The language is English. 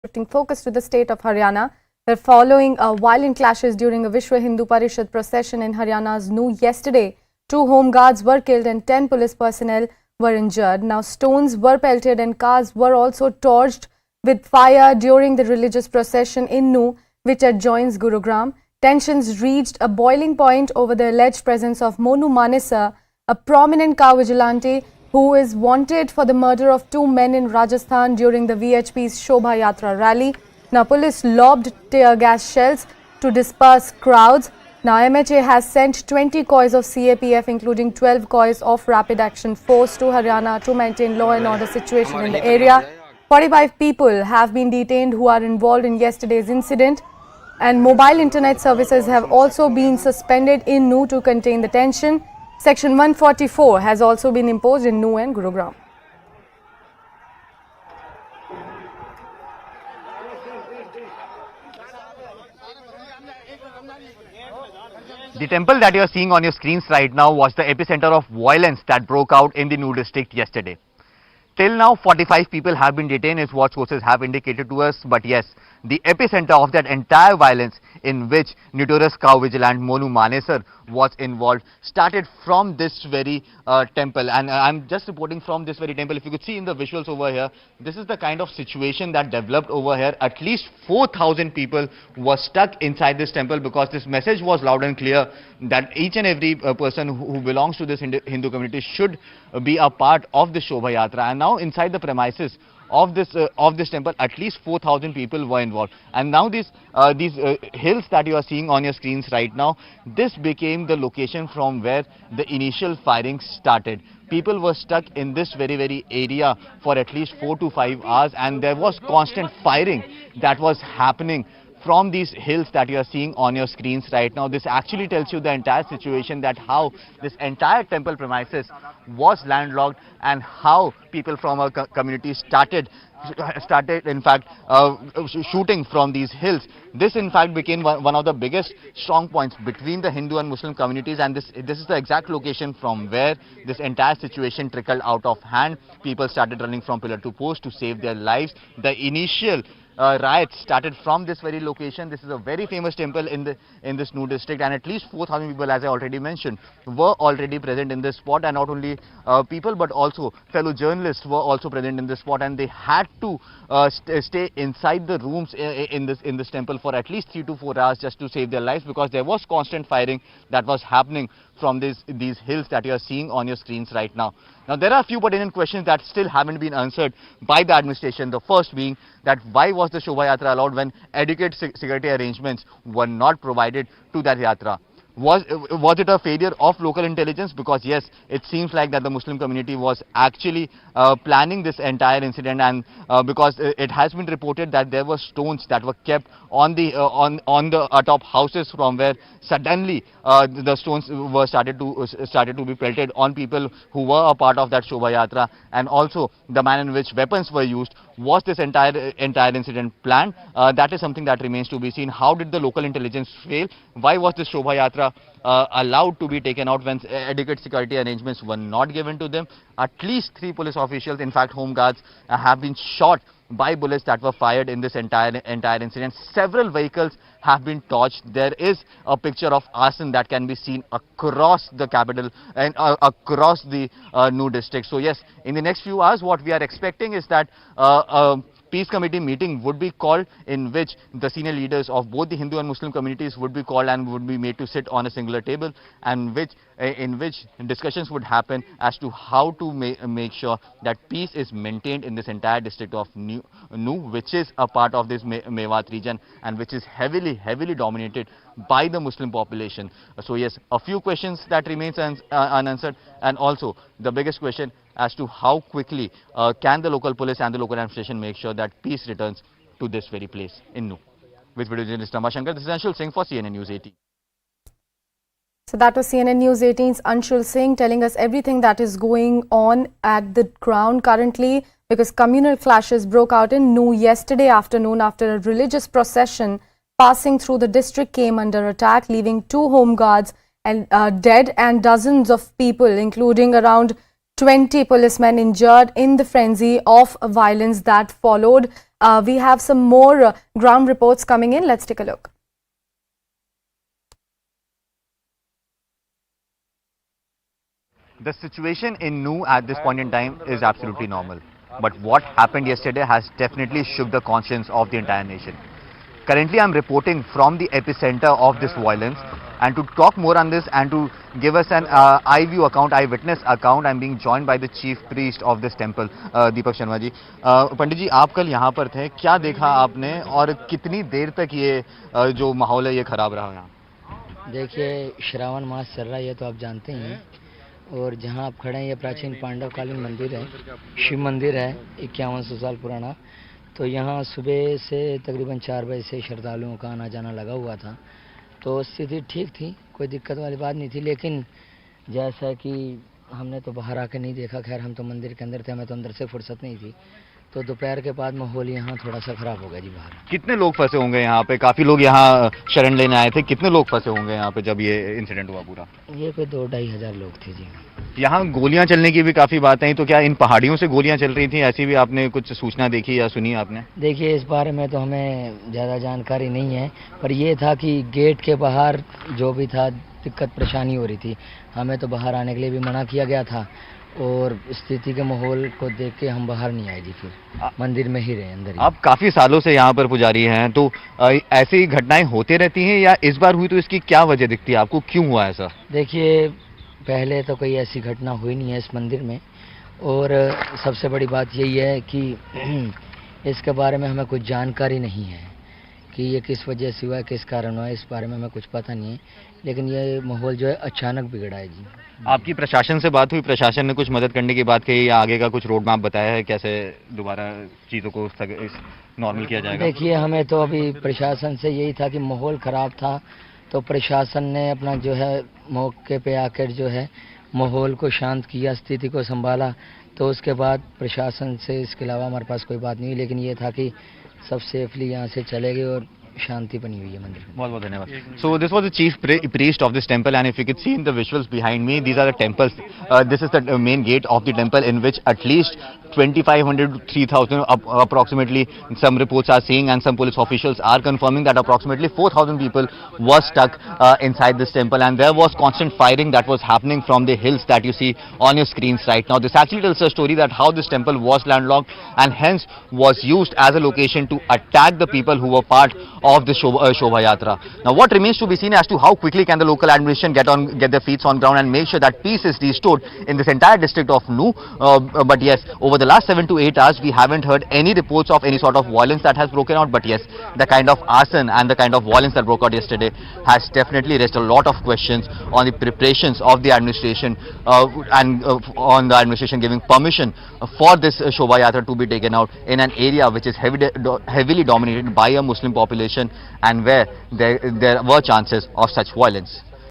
Shifting focus to the state of Haryana, where following violent clashes during a Vishwa Hindu Parishad procession in Haryana's Nuh yesterday, 2 Homeguards were killed and 10 police personnel were injured. Now, stones were pelted and cars were also torched with fire during the religious procession in Nuh, which adjoins Gurugram. Tensions reached a boiling point over the alleged presence of Monu Manesar, a prominent cow vigilante who is wanted for the murder of 2 men in Rajasthan during the VHP's Shobha Yatra rally. Now, police lobbed tear gas shells to disperse crowds. Now, MHA has sent 20 coys of CAPF, including 12 coys of Rapid Action Force, to Haryana to maintain law and order situation in the area. 45 people have been detained who are involved in yesterday's incident, and mobile internet services have also been suspended in Nuh to contain the tension. Section 144 has also been imposed in Nuh and Gurugram. The temple that you are seeing on your screens right now was the epicenter of violence that broke out in the Nuh district yesterday. Till now, 45 people have been detained is what sources have indicated to us. But yes, the epicenter of that entire violence in which notorious cow vigilant Monu Manesar was involved started from this very temple. And I'm just reporting from this very temple. If you could see in the visuals over here, this is the kind of situation that developed over here. At least 4,000 people were stuck inside this temple because this message was loud and clear that each and every person who belongs to this Hindu community should be a part of the Shobha Yatra. And now inside the premises of this temple, at least 4,000 people were involved. And now these hills that you are seeing on your screens right now, this became the location from where the initial firing started. People were stuck in this very area for at least 4 to 5 hours, and there was constant firing that was happening from these hills that you are seeing on your screens right now. This actually tells you the entire situation, that how this entire temple premises was landlocked and how people from our community started in fact shooting from these hills. This in fact became one of the biggest strong points between the Hindu and Muslim communities, and this is the exact location from where this entire situation trickled out of hand. People started running from pillar to post to save their lives. The initial riots started from this very location. This is a very famous temple in this Nuh district, and at least 4,000 people, as I already mentioned, were already present in this spot. And not only people but also fellow journalists were also present in this spot, and they had to stay inside the rooms in this temple for at least 3 to 4 hours just to save their lives, because there was constant firing that was happening from these hills that you are seeing on your screens right now. Now, there are a few pertinent questions that still haven't been answered by the administration. The first being that why was the Shobha Yatra allowed when adequate security arrangements were not provided to that Yatra? Was it a failure of local intelligence? Because yes, it seems like that the Muslim community was actually planning this entire incident, and because it has been reported that there were stones that were kept on the atop houses, from where suddenly the stones were started to be pelted on people who were a part of that Shobha Yatra, and also the manner in which weapons were used. Was this entire incident planned? That is something that remains to be seen. How did the local intelligence fail? Why was this Shobha Yatra allowed to be taken out when adequate security arrangements were not given to them? At least 3 police officials, in fact Homeguards, have been shot by bullets that were fired in this entire incident. Several vehicles have been torched. There is a picture of arson that can be seen across the capital and across the Nuh district. So yes, in the next few hours, what we are expecting is that peace committee meeting would be called, in which the senior leaders of both the Hindu and Muslim communities would be called and would be made to sit on a singular table, and in which discussions would happen as to how to make sure that peace is maintained in this entire district of Nuh, which is a part of this Mewat region and which is heavily dominated by the Muslim population. So yes, a few questions that remains unanswered, and also the biggest question as to how quickly can the local police and the local administration make sure that peace returns to this very place in Nuh. With video journalist Shankar, this is Anshul Singh for CNN News 18. So that was CNN News 18's Anshul Singh telling us everything that is going on at the ground currently, because communal clashes broke out in Nuh yesterday afternoon after a religious procession passing through the district came under attack, leaving 2 Homeguards and dead and dozens of people, including around 20 policemen, injured in the frenzy of violence that followed. We have some more ground reports coming in. Let's take a look. The situation in Nuh at this point in time is absolutely normal. But what happened yesterday has definitely shook the conscience of the entire nation. Currently, I'm reporting from the epicenter of this violence, and to talk more on this and to give us an eyewitness account, I'm being joined by the chief priest of this temple, Deepak Sharma ji. पंडित जी, आप कल यहाँ पर थे, क्या देखा आपने और कितनी देर तक ये जो माहौल है ये खराब रहा यहाँ? देखिए, श्रावण मास चल रहा है, ये तो आप जानते ही हैं. और जहाँ आप खड़े हैं ये प्राचीन पांडवकालीन मंदिर है, शिव मंदिर है, 5100 साल पुराना. तो यहाँ सुबह से तकरीबन 4 बजे से श्रद्धालुओं का आना जाना लगा हुआ था. तो स्थिति ठीक थी, कोई दिक्कत वाली बात नहीं थी. लेकिन जैसा कि हमने तो बाहर आके नहीं देखा, खैर हम तो मंदिर के अंदर थे, हमें तो अंदर से फुर्सत नहीं थी. तो दोपहर के बाद माहौल यहाँ थोड़ा सा खराब हो गया जी. बाहर कितने लोग फंसे होंगे यहाँ पे? काफी लोग यहाँ शरण लेने आए थे. कितने लोग फंसे होंगे यहाँ पे जब ये इंसिडेंट हुआ पूरा? ये कोई 2-2.5 हज़ार लोग थे जी. यहाँ गोलियां चलने की भी काफी बात आई, तो क्या इन पहाड़ियों से गोलियां चल रही थी? ऐसी भी आपने कुछ सूचना देखी या सुनी आपने? देखिए, इस बारे में तो हमें ज़्यादा जानकारी नहीं है, पर ये था कि गेट के बाहर जो भी था दिक्कत परेशानी हो रही थी. हमें तो बाहर आने के लिए भी मना किया गया था और स्थिति के माहौल को देख के हम बाहर नहीं आए जी. फिर मंदिर में ही रहे, अंदर ही. आप काफी सालों से यहाँ पर पुजारी हैं, तो ऐसी घटनाएं होती रहती हैं या इस बार हुई? तो इसकी क्या वजह दिखती है आपको, क्यों हुआ ऐसा? देखिए, पहले तो कोई ऐसी घटना हुई नहीं है इस मंदिर में. और सबसे बड़ी बात यही है कि इसके बारे में हमें कुछ जानकारी नहीं है कि ये किस वजह से हुआ है, किस कारण हुआ है, इस बारे में हमें कुछ पता नहीं है. लेकिन ये माहौल जो है अचानक बिगड़ा है जी. आपकी प्रशासन से बात हुई? प्रशासन ने कुछ मदद करने की बात कही या आगे का कुछ रोड मैप बताया है, कैसे दोबारा चीज़ों को नॉर्मल किया जाएगा? देखिए, हमें तो अभी प्रशासन से यही था कि माहौल ख़राब था, तो प्रशासन ने अपना जो है मौके पे आकर जो है माहौल को शांत किया, स्थिति को संभाला. तो उसके बाद प्रशासन से इसके अलावा हमारे पास कोई बात नहीं. लेकिन ये था कि सब सेफली यहाँ से चले गए और शांति बनी हुई है मंदिर में. बहुत बहुत धन्यवाद. So this was the chief priest of this temple, and if you could see in the visuals behind me, these are the temples. This is the main gate of the temple, in which at least 2,500 to 3,000 approximately, some reports are saying, and some police officials are confirming that approximately 4,000 people were stuck inside this temple, and there was constant firing that was happening from the hills that you see on your screens right now. This actually tells a story that how this temple was landlocked and hence was used as a location to attack the people who were part of the Shobha Yatra. Now what remains to be seen as to how quickly can the local administration get their feet on ground and make sure that peace is restored in this entire district of Nuh. But yes, over the last 7 to 8 hours we haven't heard any reports of any sort of violence that has broken out. But yes, the kind of arson and the kind of violence that broke out yesterday has definitely raised a lot of questions on the preparations of the administration and on the administration giving permission for this Shobha Yatra to be taken out in an area which is heavily dominated by a Muslim population and where there were chances of such violence.